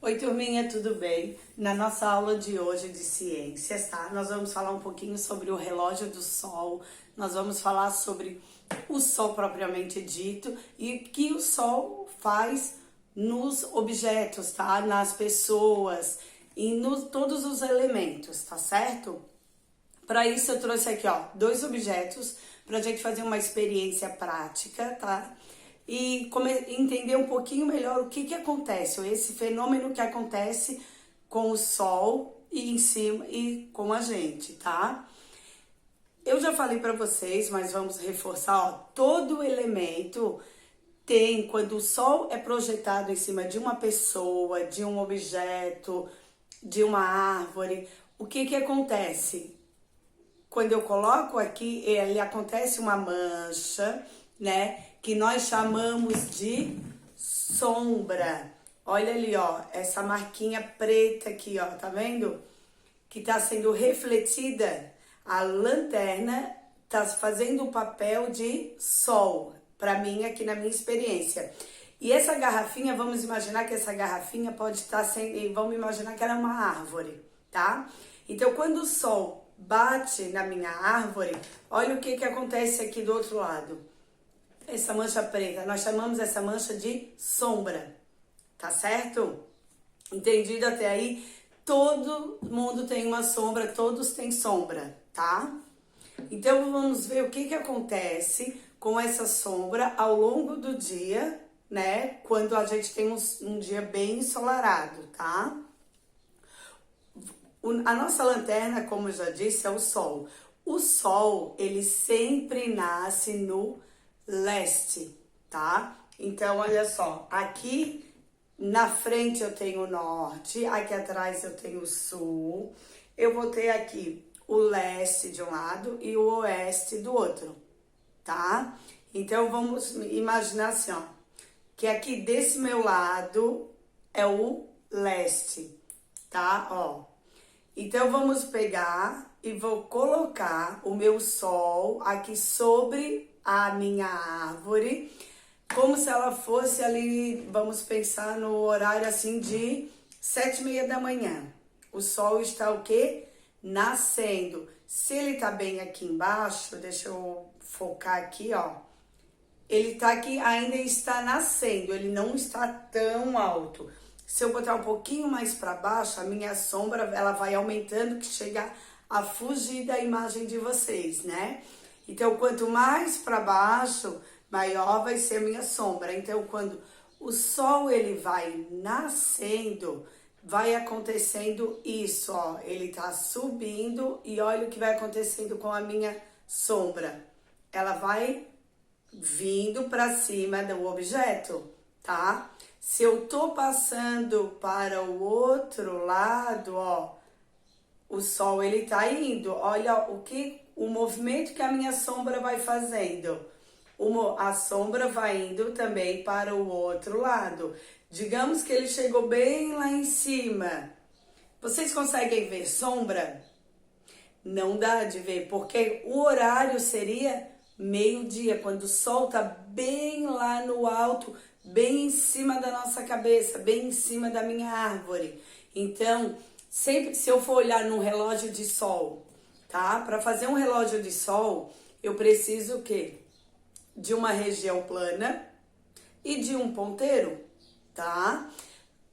Oi, turminha, tudo bem? Na nossa aula de hoje de ciências, tá? Nós vamos falar um pouquinho sobre o relógio do Sol, nós vamos falar sobre o Sol propriamente dito e o que o Sol faz nos objetos, tá? Nas pessoas e nos todos os elementos, tá certo? Para isso eu trouxe aqui, ó, dois objetos pra gente fazer uma experiência prática, tá? E entender um pouquinho melhor o que acontece, esse fenômeno que acontece com o Sol e em cima e com a gente, tá? Eu já falei para vocês, mas vamos reforçar, ó, todo elemento tem, quando o Sol é projetado em cima de uma pessoa, de um objeto, de uma árvore, o que acontece? Quando eu coloco aqui, ele acontece uma mancha, né? Que nós chamamos de sombra. Olha ali, ó, essa marquinha preta aqui, ó, tá vendo? Que tá sendo refletida. A lanterna tá fazendo o papel de sol, para mim, aqui na minha experiência. E essa garrafinha, vamos imaginar que essa garrafinha pode estar sendo, vamos imaginar que ela é uma árvore, tá? Então, quando o sol bate na minha árvore, olha o que acontece aqui do outro lado. Essa mancha preta, nós chamamos essa mancha de sombra, tá certo? Entendido até aí? Todo mundo tem uma sombra, todos têm sombra, tá? Então vamos ver o que acontece com essa sombra ao longo do dia, né? Quando a gente tem um dia bem ensolarado, tá? A nossa lanterna, como eu já disse, é o Sol. O Sol, ele sempre nasce no leste, tá? Então, olha só, aqui na frente eu tenho o norte, aqui atrás eu tenho o sul. Eu vou ter aqui o leste de um lado e o oeste do outro, tá? Então, vamos imaginar assim, ó, que aqui desse meu lado é o leste, tá? Ó. Então, vamos pegar e vou colocar o meu Sol aqui sobre a minha árvore, como se ela fosse ali, vamos pensar no horário assim de 7h30 da manhã. O Sol está o quê? Nascendo. Se ele tá bem aqui embaixo, deixa eu focar aqui, ó. Ele tá aqui, ainda está nascendo, ele não está tão alto. Se eu botar um pouquinho mais para baixo, a minha sombra, ela vai aumentando, que chega a fugir da imagem de vocês, né? Então, quanto mais para baixo, maior vai ser a minha sombra. Então, quando o Sol, ele vai nascendo, vai acontecendo isso, ó. Ele tá subindo e olha o que vai acontecendo com a minha sombra. Ela vai vindo para cima do objeto, tá? Se eu tô passando para o outro lado, ó, o Sol ele tá indo. Olha o movimento que a minha sombra vai fazendo. A sombra vai indo também para o outro lado. Digamos que ele chegou bem lá em cima. Vocês conseguem ver sombra? Não dá de ver, porque o horário seria meio-dia, quando o Sol tá bem lá no alto, bem em cima da nossa cabeça, bem em cima da minha árvore. Então, sempre se eu for olhar num relógio de sol, tá? Para fazer um relógio de sol, eu preciso o quê? De uma região plana e de um ponteiro, tá?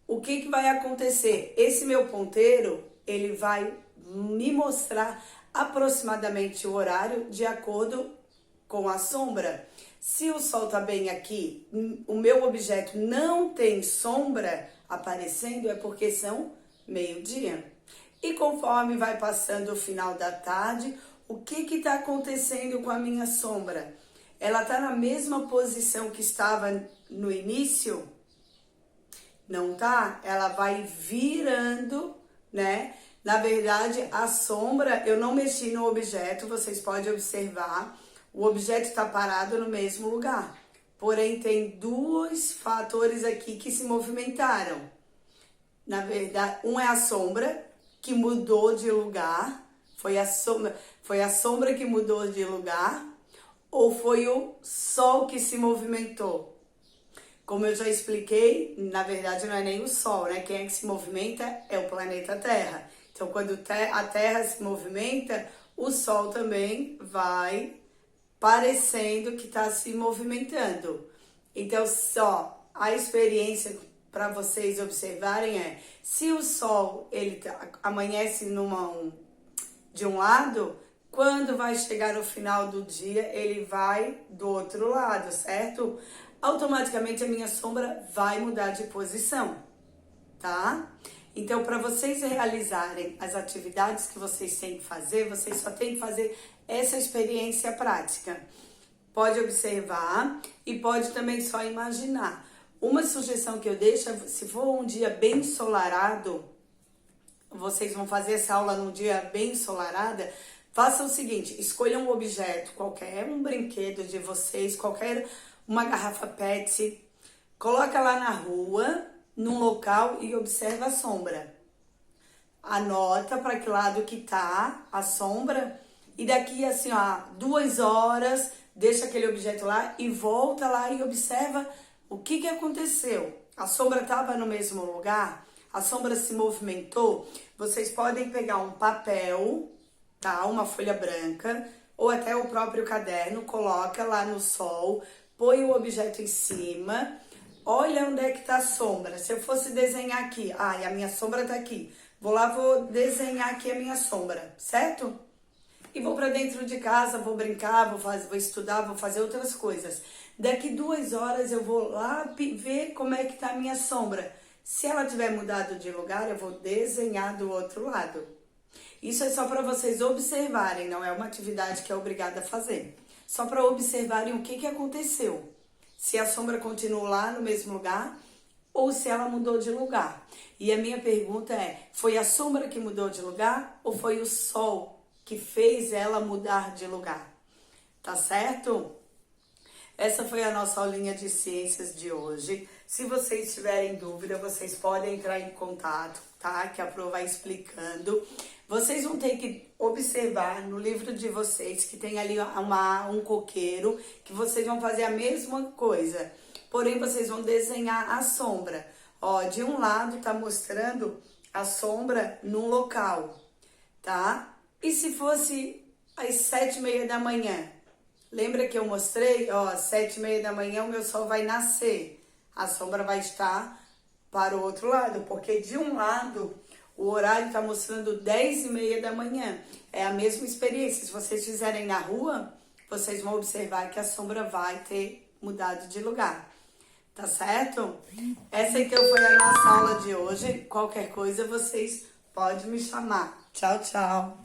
O que vai acontecer? Esse meu ponteiro, ele vai me mostrar aproximadamente o horário de acordo com a sombra. Se o Sol tá bem aqui, o meu objeto não tem sombra aparecendo, é porque são meio-dia. E conforme vai passando o final da tarde, o que tá acontecendo com a minha sombra? Ela tá na mesma posição que estava no início? Não tá? Ela vai virando, né? Na verdade, a sombra, eu não mexi no objeto, vocês podem observar. O objeto está parado no mesmo lugar. Porém, tem dois fatores aqui que se movimentaram. Na verdade, um é a sombra que mudou de lugar. Foi a sombra que mudou de lugar. Ou foi o Sol que se movimentou? Como eu já expliquei, na verdade não é nem o Sol, né? Quem é que se movimenta é o planeta Terra. Então, quando a Terra se movimenta, o Sol também vai parecendo que está se movimentando. Então, só a experiência para vocês observarem é, se o Sol ele amanhece de um lado, quando vai chegar no final do dia, ele vai do outro lado, certo? Automaticamente a minha sombra vai mudar de posição, tá? Então, para vocês realizarem as atividades que vocês têm que fazer, vocês só têm que fazer essa experiência prática. Pode observar e pode também só imaginar. Uma sugestão que eu deixo é, se for um dia bem ensolarado, vocês vão fazer essa aula num dia bem ensolarado, façam o seguinte, escolham um objeto qualquer, um brinquedo de vocês, uma garrafa PET, coloca lá na rua, num local e observa a sombra. Anota para que lado que tá a sombra e daqui assim, ó, 2 horas, deixa aquele objeto lá e volta lá e observa o que aconteceu. A sombra estava no mesmo lugar? A sombra se movimentou? Vocês podem pegar um papel, tá? Uma folha branca ou até o próprio caderno, coloca lá no sol, põe o objeto em cima, olha onde é que tá a sombra. Se eu fosse desenhar aqui, e a minha sombra tá aqui. Vou lá, vou desenhar aqui a minha sombra, certo? E vou para dentro de casa, vou brincar, vou estudar, vou fazer outras coisas. Daqui 2 horas eu vou lá ver como é que tá a minha sombra. Se ela tiver mudado de lugar, eu vou desenhar do outro lado. Isso é só para vocês observarem, não é uma atividade que é obrigada a fazer. Só para observarem o que aconteceu. Se a sombra continua lá no mesmo lugar ou se ela mudou de lugar. E a minha pergunta é, foi a sombra que mudou de lugar ou foi o sol que fez ela mudar de lugar? Tá certo? Essa foi a nossa aulinha de ciências de hoje. Se vocês tiverem dúvida, vocês podem entrar em contato, tá? Que a Pro vai explicando. Vocês vão ter que observar no livro de vocês que tem ali um coqueiro, que vocês vão fazer a mesma coisa. Porém, vocês vão desenhar a sombra. Ó, de um lado tá mostrando a sombra num local, tá? E se fosse às 7h30 da manhã? Lembra que eu mostrei? Ó, às 7h30 da manhã o meu sol vai nascer. A sombra vai estar para o outro lado, porque de um lado o horário está mostrando 10h30 da manhã. É a mesma experiência. Se vocês fizerem na rua, vocês vão observar que a sombra vai ter mudado de lugar. Tá certo? Essa então foi a nossa aula de hoje. Qualquer coisa vocês podem me chamar. Tchau, tchau.